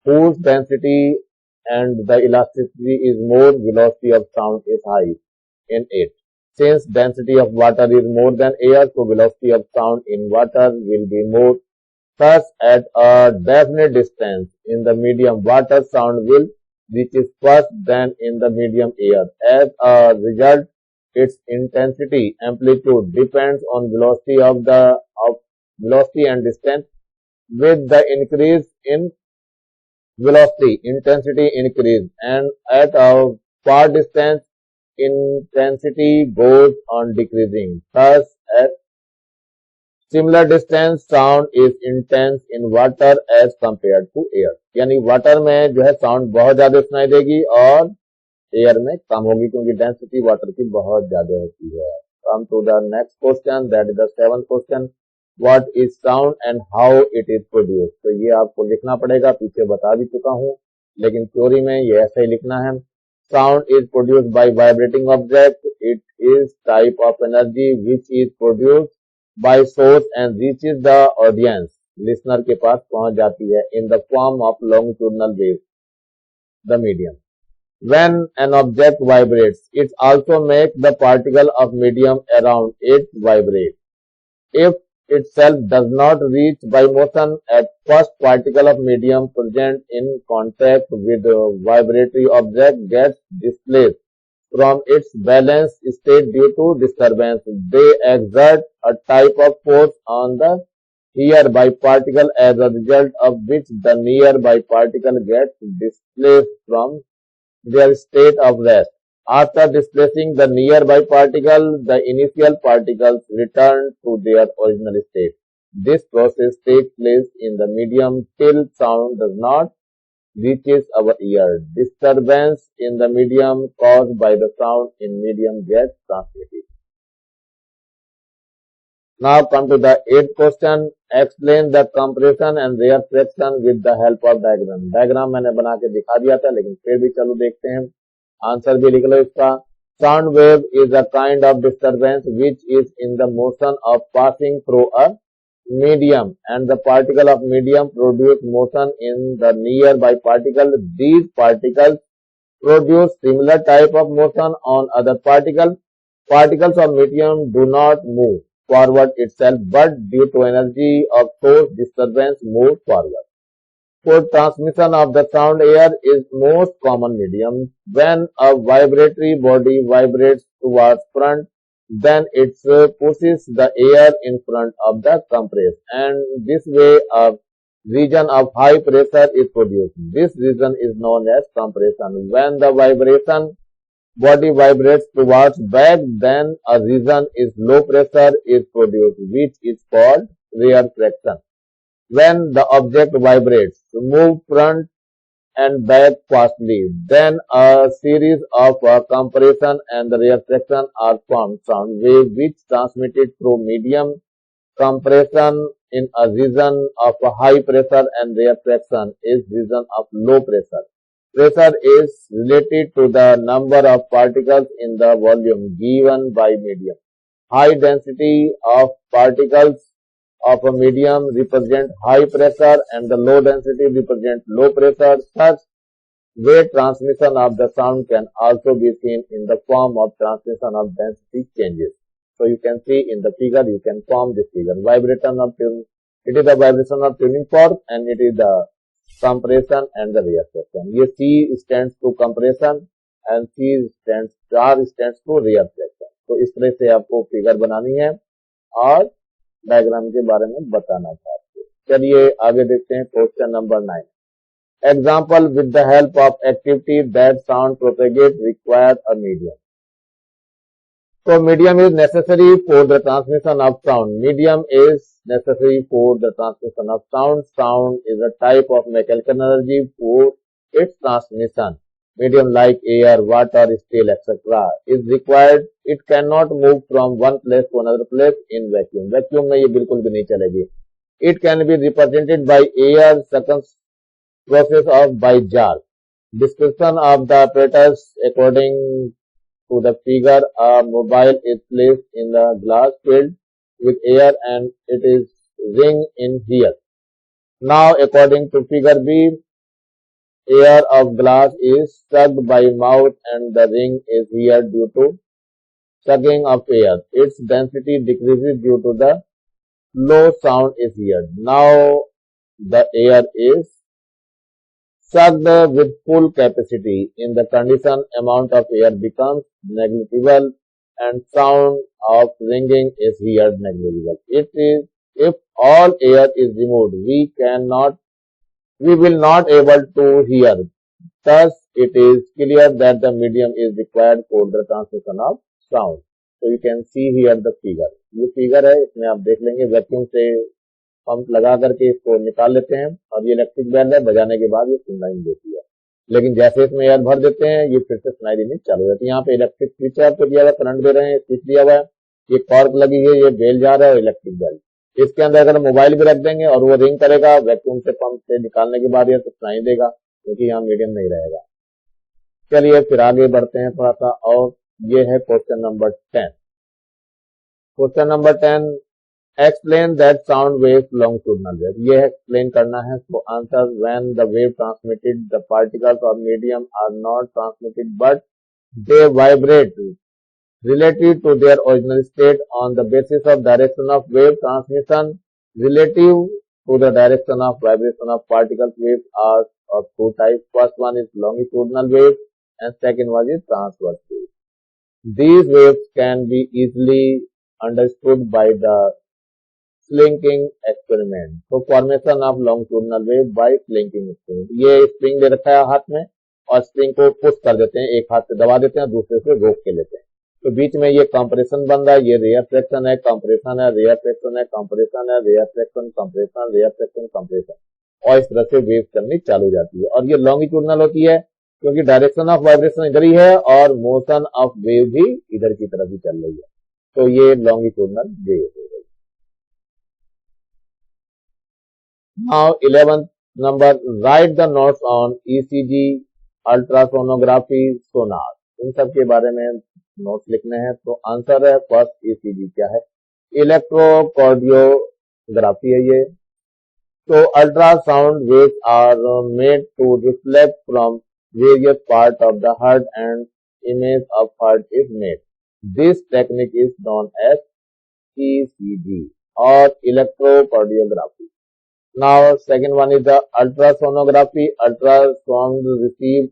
whose density and the elasticity is more, velocity of sound is high in it. Since density of water is more than air, so velocity of sound in water will be more. Thus, at a definite distance in the medium water, sound will reach first, then in the medium air. As a result, its intensity amplitude depends on velocity of velocity and distance. With the increase in velocity, intensity increase, and at a far distance, intensity goes on decreasing. Thus, at similar distance, sound is intense in water as compared to air. यानी water में जो है sound बहुत ज्यादा सुनाई देगी और air में कम होगी क्योंकि डेंसिटी वाटर की बहुत ज्यादा होती है. Come to the next question, that is the seventh question. What is sound and how it is produced? तो ये आपको लिखना पड़ेगा, पीछे बता भी चुका हूँ, लेकिन थ्योरी में ये ऐसे ही लिखना है. Sound is produced by vibrating object. It is type of energy which is produced by source and reaches the audience. Listener के पास पहुंच जाती है in the form of longitudinal waves. The medium. When an object vibrates, it also makes the particle of medium around it vibrate. If itself does not reach by motion, at first particle of medium present in contact with the vibratory object gets displaced from its balanced state due to disturbance. They exert a type of force on the nearby particle, as a result of which the nearby particle gets displaced from their state of rest. After displacing the nearby particle, the initial particles return to their original state. This process takes place in the medium till sound does not reaches our ear. Disturbance in the medium caused by the sound in medium gets transmitted. Now come to the eighth question. Explain the compression and rarefaction with the help of diagram. Diagram मैंने बना के दिखा दिया था, लेकिन फिर भी चलो देखते हैं. आंसर भी लिख लो इसका. Sound wave is a kind of disturbance which is in the motion of passing through a medium, and the particle of medium produce motion in the nearby particle. These particles produce similar type of motion on other particles. Particles of medium do not move forward itself, but due to energy of source disturbance move forward. For transmission of the sound, air is most common medium. When a vibratory body vibrates towards front, then it pushes the air in front of the compressed, and this way a region of high pressure is produced. This region is known as compression. When the vibration body vibrates towards back, then a region is low pressure is produced, which is called rarefaction. When the object vibrates, move front and back fastly, then a series of compression and rarefaction are formed. Sound wave which transmitted through medium compression in a region of high pressure and rarefaction is region of low pressure. Pressure is related to the number of particles in the volume given by medium. High density of particles of a medium represent high pressure and the low density represent low pressure. Such way transmission of the sound can also be seen in the form of transmission of density changes. So you can see in the figure, you can form this figure. Vibration of tuning, it is the vibration of tuning fork and it is the compression and the rarefaction. ये C stands to compression and R stands to rarefaction. तो इस तरह से आपको figure बनानी है और diagram के बारे में बताना था आपको. चलिए आगे देखते हैं question number 9. Example, with the help of activity that sound propagate require a medium. So medium is necessary for the transmission of sound. Medium is necessary for the transmission of sound. Sound is a type of mechanical energy for its transmission. medium like air, water, steel, etc. is required. It cannot move from one place to another place in vacuum. Vacuum में ये बिल्कुल भी नहीं चलेगी. It can be represented by air suction process of by jar. Description of the apparatus according to the figure. A mobile is placed in the glass filled with air and it is ring in here. Now according to figure B, air of glass is sucked by mouth and the ring is here due to sucking of air. Its density decreases due to the low sound is here. Now the air is sucked with full capacity. In the condition, amount of air becomes negligible and sound of ringing is here negligible. It is if all air is removed, we will not able to hear. Thus, it is clear that the medium is required for the transmission of sound. So you can see here the figure. ये figure है, इसमें आप देख लेंगे vacuum से pump लगा करके इसको निकाल लेते हैं और ये इलेक्ट्रिक बेल है, बजाने के बाद ये सुनाई देती है. लेकिन जैसे इसमें एयर भर देते हैं ये फिर से सुनाई देनी चालू हो जाती है. यहाँ पे इलेक्ट्रिक स्विच है, आपको दिया हुआ करंट दे रहे हैं, स्विच दिया हुआ है, ये कॉर्क लगी है, ये बेल जा रहा है इलेक्ट्रिक बेल. इसके अंदर अगर मोबाइल भी रख देंगे और वो रिंग करेगा, वैक्यूम से पंप से निकालने के बाद ये तो सुनाई देगा क्योंकि यहाँ मीडियम नहीं रहेगा. चलिए फिर आगे बढ़ते हैं थोड़ा सा, और ये है question number 10. Question number 10, explain that sound wave longitudinal wave. ये एक्सप्लेन करना है. तो answer, when the wave transmitted the particles of medium are not transmitted but they vibrate relative to their original state on the basis of direction of wave transmission relative to the direction of vibration of particles. Waves are of two types. First one is longitudinal wave and second one is transverse wave. These waves can be easily understood by the slinking experiment. So formation of longitudinal wave by slinking experiment. ये spring दे रखा है हाथ में और spring को push कर देते हैं, एक हाथ से दबा देते हैं, दूसरे से रोक के लेते हैं. तो बीच में ये कंप्रेशन बन रहा है, ये रेयर फ्रैक्शन है, कंप्रेशन है, रेयर फ्रैक्शन है, कंप्रेशन है, rarefaction, compression, rarefaction, compression, और इस तरह से वेव करनी चालू हो जाती है. और ये लॉन्गिट्यूडनल होती है क्योंकि डायरेक्शन ऑफ वाइब्रेशन इधर ही है और मोशन ऑफ वेव भी इधर की तरफ ही चल रही है. तो ये लॉन्गिट्यूडनल वेव हो गई. Now 11th number, write the notes on ECG, ultrasonography, sonar. इन सब के बारे में नोट्स लिखने हैं. तो आंसर है फर्स्ट, ईसीजी क्या है? इलेक्ट्रोकार्डियोग्राफी है ये. तो ultrasound waves are made to reflect from various part of the heart and image of heart is made. This technique is known as ECG और electrocardiography. Now second one is the ultrasonography. Ultrasound receive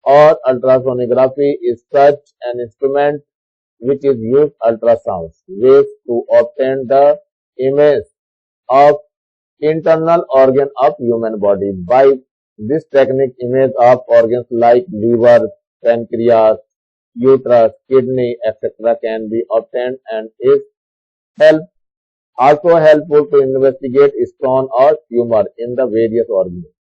or ultrasonography is such an instrument which is used ultrasound waves to obtain the image of internal organ of human body. By this technique, image of organs like liver, pancreas, uterus, kidney, etc. can be obtained and is also helpful to investigate stone or tumor in the various organs.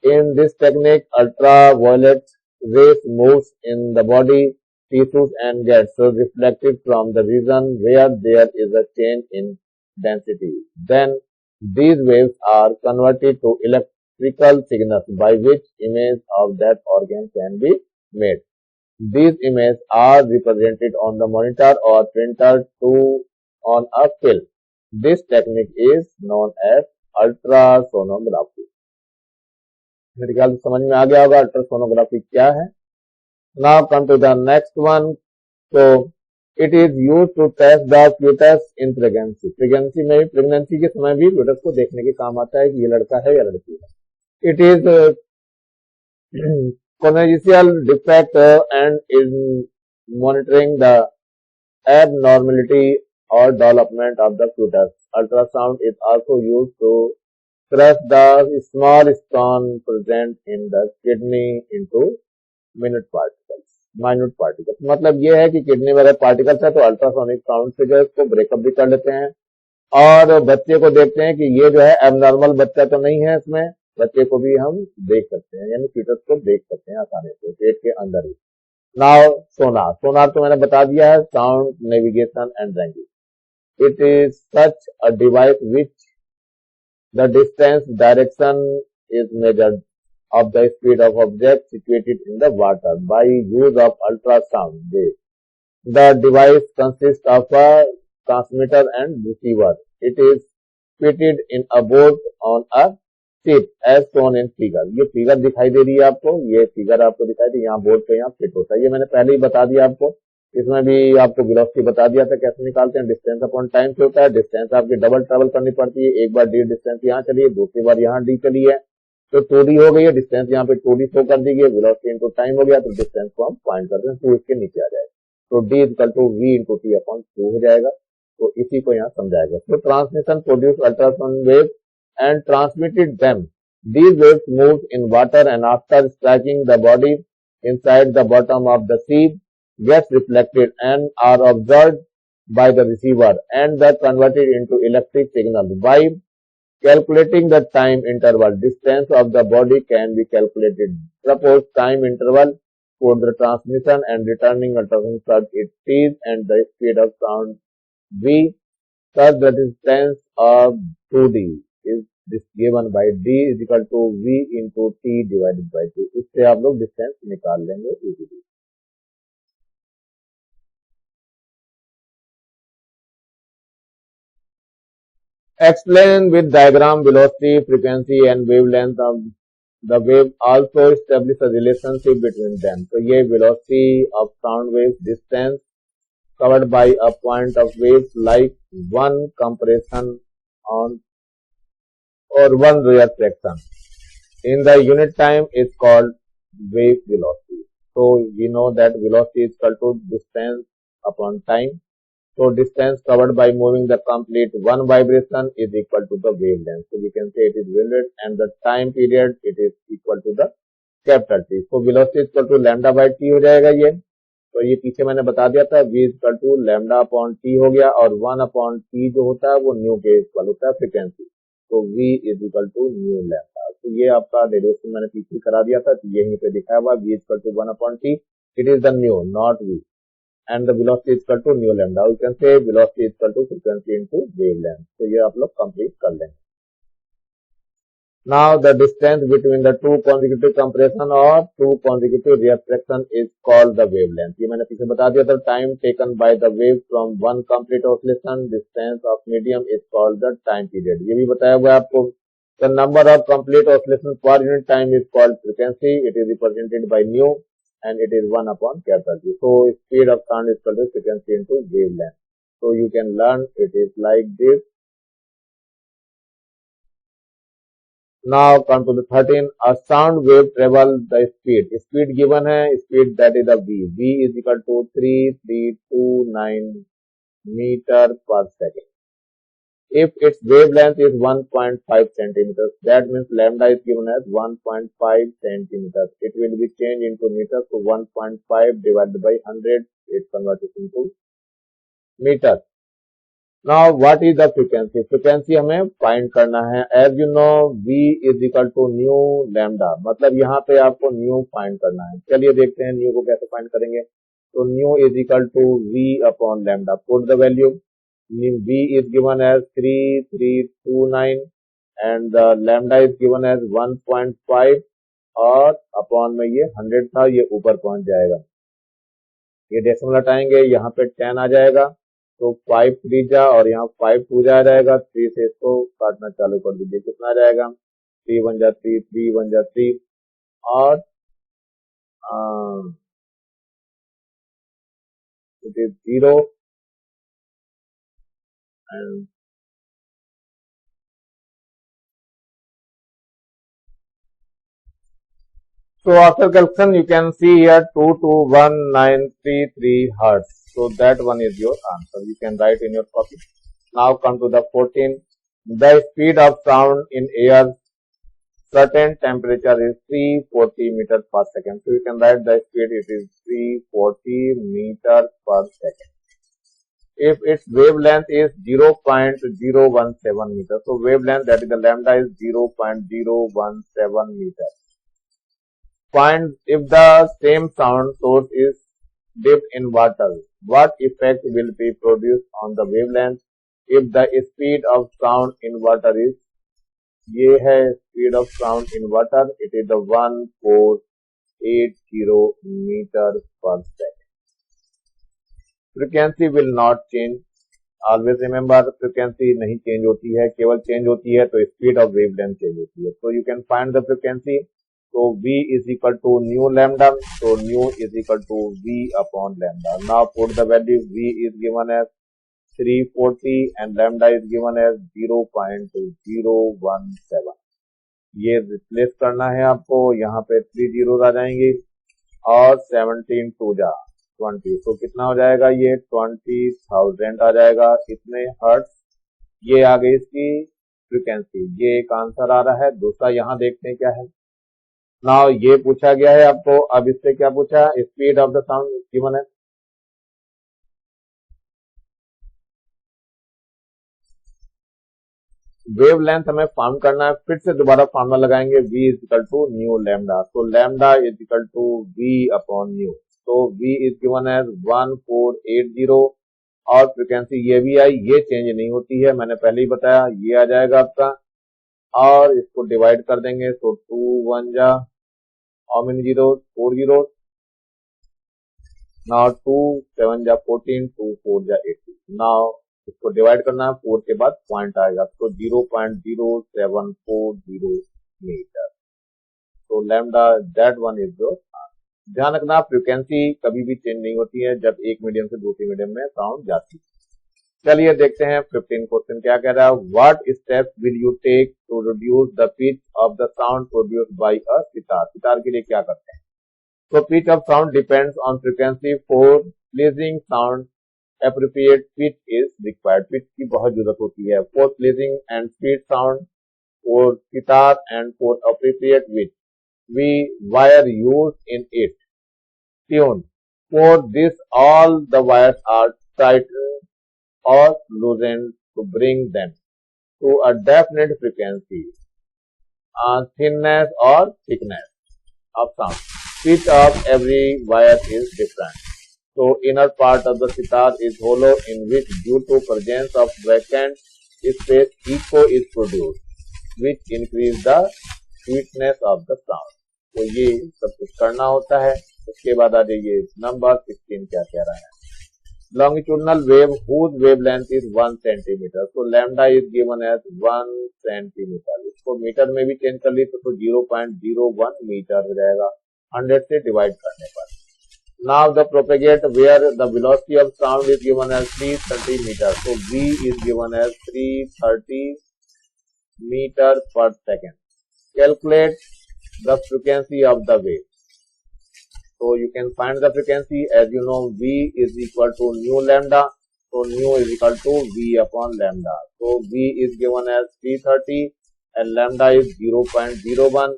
In this technique, ultraviolet rays moves in the body tissues and gets reflected from the region where there is a change in density. Then these waves are converted to electrical signals by which image of that organ can be made. These images are represented on the monitor or printed on a film. This technique is known as ultrasonography. मेरे ख्याल से समझ में आ गया होगा ultrasonography क्या है. Now come to the next one. तो it is use to test the foetus in pregnancy. Pregnancy में भी, प्रेगनेंसी के समय भी फ्यूटस को देखने के काम आता है कि ये लड़का है या लड़की है. It is congenital defect and in monitoring the abnormality or development of the fetus. Ultrasound is also used to crush the small stone present in the kidney into minute particles. मतलब ये है कि किडनी में अगर particles है तो ultrasonic sound से जो है इसको ब्रेकअप भी कर लेते हैं और बच्चे को देखते हैं कि ये जो है एबनॉर्मल बच्चा तो नहीं है इसमें, बच्चे को भी हम देख सकते हैं, यानी फीटस को देख सकते हैं आसानी से पेट के अंदर ही। नाउ सोनार, सोनार तो मैंने बता दिया है, sound navigation and ranking. It is such a device which the distance direction is measured of the speed of objects situated in the water by use of ultrasound wave. The device consists of a transmitter and receiver. It is fitted in a boat on a ship as shown in figure. ये figure दिखाई दे रही है आपको, ये figure आपको दिखाई दे, यहाँ board पे यहाँ फिट होता है। ये मैंने पहले ही बता दिया आपको, इसमें भी आपको वेलोसिटी बता दिया था कैसे निकालते हैं। डिस्टेंस अपॉन टाइम से होता है। डिस्टेंस आपकी डबल ट्रेवल करनी पड़ती है, एक बार डी डिस्टेंस यहाँ चलिए, दूसरी बार यहाँ डी चली है, तो 2d हो गई है। डिस्टेंस यहाँ पे 2d शो कर दी गई, वेलोसिटी इनटू टाइम हो गया, तो डिस्टेंस को हम फाइंड करते हैं, 2 इसके नीचे आ जाएगा, तो d equal to v into t upon 2 हो जाएगा। तो इसी को यहाँ समझाएगा। तो transmission produce ultrasound wave and transmitted them, these waves moved in water and after striking the body inside the bottom of the sea gets reflected and are observed by the receiver and the converted into electric signal. By calculating the time interval, distance of the body can be calculated. Suppose time interval for the transmission and returning ultrasound surge is t and the speed of sound v, thus the distance of 2d is given by d is equal to v into t divided by 2. इससे आप लोग distance निकाल लेंगे easily. Explain with diagram velocity, frequency and wavelength of the wave. Also establish a relationship between them. तो ये velocity of sound waves, distance covered by a point of waves like one compression on or one refraction in the unit time is called wave velocity. So we know that velocity is equal to distance upon time. So distance covered by moving the complete one vibration is equal to the wavelength. So we can say it is wavelength and the time period it is equal to the capital T. So velocity is equal to lambda by t हो जाएगा ये। तो ये पीछे मैंने बता दिया था, v is equal to lambda upon t हो गया और 1 upon t जो होता है वो न्यू के इक्वल होता है फ्रीक्वेंसी। तो v is equal to new lambda. तो ये आपका डेरिवेशन मैंने पीछे करा दिया था, तो यहीं पे दिखाया हुआ v is equal to 1 upon t. It is the new, not v. And the velocity is equal to nu lambda. You can say velocity is equal to frequency into wavelength. तो ये आप लोग कंप्लीट कर लेंगे। Now the distance between the two consecutive compression or two consecutive refraction is called the wavelength. ये मैंने पीछे बता दिया था, time taken by the wave from one complete oscillation distance of medium is called the time period. ये भी बताया हुआ है आपको। The number of complete oscillations per unit time is called frequency. It is represented by nu. And it is 1 upon capital T. So speed of sound is equal to frequency into wavelength. So you can learn it is like this. Now come to the 13. A sound wave travels the speed. Speed given है, speed that is the v. V is equal to 3329 meter per second. If its wavelength is 1.5 centimeters, that means lambda is given as 1.5 centimeters. It will be changed into meters, so 1.5 divided by 100, it converts into meter. Now, what is the frequency? Frequency हमें find करना है. As you know, V is equal to nu lambda. मतलब यहाँ पे आपको nu find करना है. चलिए देखते हैं nu को कैसे find करेंगे. तो nu is equal to V upon lambda. Put the value. V is given as 3329 and the lambda is given as 1.5 और अपॉन में ये 100 था, ये ऊपर पहुंच जाएगा। ये डेसिमल हटाएंगे, यहाँ पे 10 आ जाएगा, तो 5 3 जा और यहाँ 5 2 जा जाएगा, 3 से इसको काटना चालू कर दीजिए, कितना आ जाएगा 3 1 जा 3 3 1 जा 3 और it is 0 and so after calculation you can see here 221933 hertz. So that one is your answer. You can write in your copy. Now come to the 14. The speed of sound in air certain temperature is 340 meters per second. So you can write the speed, it is 340 meters per second. if its wavelength is 0.017 meter. So wavelength, that is the lambda, is 0.017 meter. Find if the same sound source is dipped in water, what effect will be produced on the wavelength if the speed of sound in water is, ये है speed of sound in water, it is the 1480 meter per second. Frequency will not change. Always remember, frequency नहीं change होती है, केवल change होती है तो speed of wavelength change होती है. So you can find the frequency. So V is equal to nu lambda. So nu is equal to V upon lambda. Now put the value. V is given as 340 and lambda is given as 0.017. ये replace करना है आपको, यहाँ पे 3 zeros आ जाएंगे और 17 to जा 20, तो कितना हो जाएगा, ये 20,000 आ जाएगा, इतने हर्ट्ज। ये आ गई इसकी फ्रीक्वेंसी, ये एक आंसर आ रहा है। दूसरा यहाँ देखते हैं क्या है। नाउ ये पूछा गया है आपको, अब इससे क्या पूछा, speed of the sound given है। वेव लेंथ हमें फाउंड करना है, फिर से दोबारा फॉर्मूला लगाएंगे, v is equal to nu lambda. तो lambda is equal to v upon nu. तो v इज गिवन एज 1480 और फ्रीक्वेंसी ये भी आई, ये चेंज नहीं होती है, मैंने पहले ही बताया, ये आ जाएगा आपका और इसको डिवाइड कर देंगे। तो 2 1 जा how many zero, 4 zero. Now 2 7 जा 14, 2 4 जा 80। नाउ इसको डिवाइड करना है, 4 के बाद पॉइंट आएगा तो 0.0740 मीटर। तो lambda that one is your. ध्यान रखना, फ्रीक्वेंसी कभी भी चेंज नहीं होती है जब एक मीडियम से दूसरे मीडियम में साउंड जाती है। चलिए देखते हैं 15 क्वेश्चन क्या कह रहा है। What steps will you take to reduce the pitch of the sound produced by a sitar. Sitar के लिए क्या करते हैं, तो pitch of sound depends on frequency. For pleasing sound appropriate pitch is required. पिच की बहुत जरूरत होती है। For pleasing and sweet sound, for sitar and for appropriate pitch, we wire used in it. Tune. For this, all the wires are tightened or loosened to bring them to a definite frequency, thickness or thickness of sound. Pitch of every wire is different. So inner part of the sitar is hollow in which due to presence of vacant space echo is produced, which increase the sweetness of the sound. तो ये सब कुछ करना होता है। उसके बाद आ जाइए नंबर 16 क्या कह रहा है। Longitudinal wave whose wavelength is 1 centimeter. So lambda is given as 1 centimeter. इसको मीटर में भी चेंज कर ली तो 0.01 मीटर हो जाएगा 100 से डिवाइड करने पर। Now the propagate where the velocity of sound is given as 330 meter. So v is given as 330 meter per second. Calculate the frequency of the wave. So you can find the frequency, as you know v is equal to nu lambda. So nu is equal to v upon lambda. So v is given as 330 and lambda is 0.01.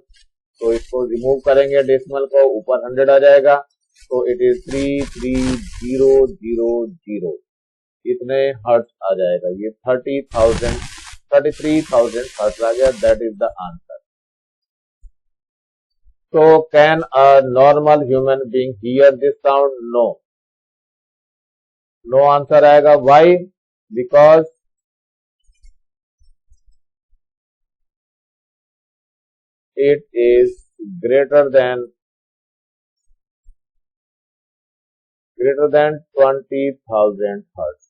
तो इसको remove करेंगे decimal को, ऊपर 100 आ जाएगा तो it is 33000, इतने hertz आ जाएगा। ये 33,000 हर्ट्ज आ गया। That is the answer. तो can a normal human being hear this sound? No, no answer आएगा। Why? Because it is greater than 20,000 hertz.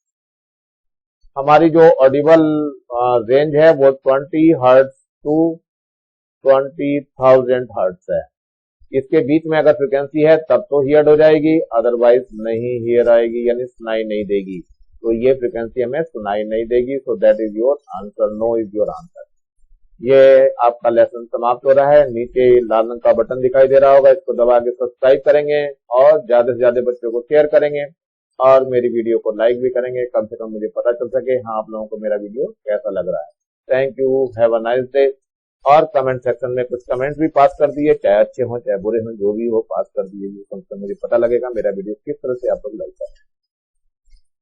हमारी जो ऑडिबल रेंज है वो 20 हर्ट्ज टू 20,000 हर्ट्ज है। इसके बीच में अगर फ्रीक्वेंसी है तब तो हियर हो जाएगी, अदरवाइज नहीं हियर आएगी, यानी सुनाई नहीं देगी। तो ये फ्रीक्वेंसी हमें सुनाई नहीं देगी। So that is your answer. No is your answer. ये आपका लेसन समाप्त हो रहा है। नीचे लाल रंग का बटन दिखाई दे रहा होगा, इसको दबा के सब्सक्राइब करेंगे और ज्यादा से ज्यादा बच्चों को शेयर करेंगे और मेरी वीडियो को लाइक भी करेंगे, कम से कम मुझे पता चल सके हाँ आप लोगों को मेरा वीडियो कैसा लग रहा है। Thank you, have a nice day. और कमेंट सेक्शन में कुछ कमेंट्स भी पास कर दिए, चाहे अच्छे हों चाहे बुरे हों, जो भी हो पास कर दिए, कम से कम मुझे पता लगेगा मेरा वीडियो किस तरह से आप लोग लगता है।